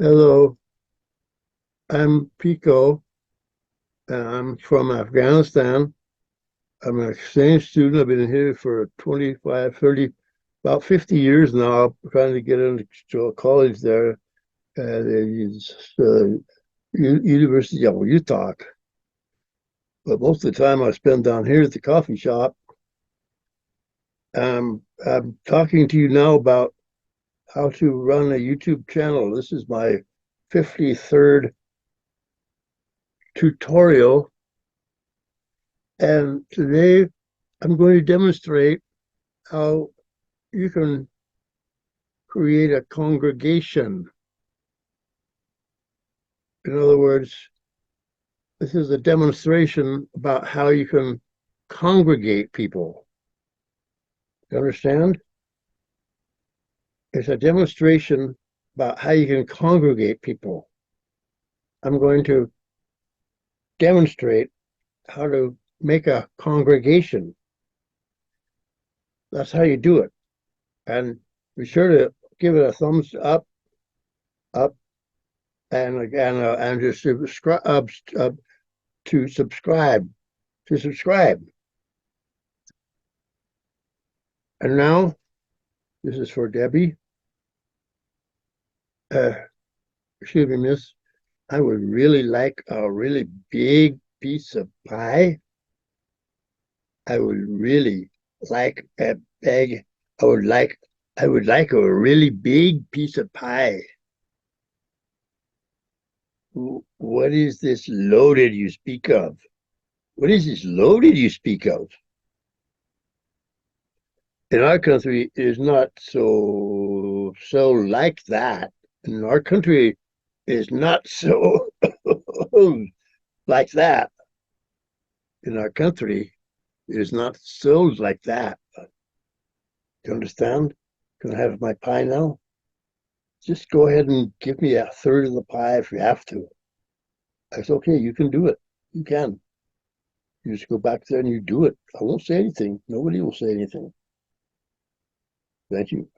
Hello, I'm Pico, and I'm from Afghanistan. I'm an exchange student. I've been here for 25, 30, about 50 years now, trying to get into a college there at the University of Utah. But most of the time I spend down here at the coffee shop. I'm talking to you now about how to run a YouTube channel. This is my 53rd tutorial. And today I'm going to demonstrate how you can create a congregation. In other words, this is a demonstration about how you can congregate people. You understand? It's a demonstration about how you can congregate people. I'm going to demonstrate how to make a congregation. That's how you do it. And be sure to give it a thumbs up, and just to subscribe, to subscribe. And now, this is for Debbie. Uh, Excuse me, miss. I would really like a really big piece of pie. I would really like a bag. I would like I would like a really big piece of pie. What is this loaded you speak of? What is this loaded you speak of? In our country, it is not so like that. In our country, it is not so like that. In our country, it is not sold like that. You understand? Can I have my pie now? Just go ahead and give me a third of the pie if you have to. It's okay. You can do it. You can. You just go back there and you do it. I won't say anything. Nobody will say anything. Thank you.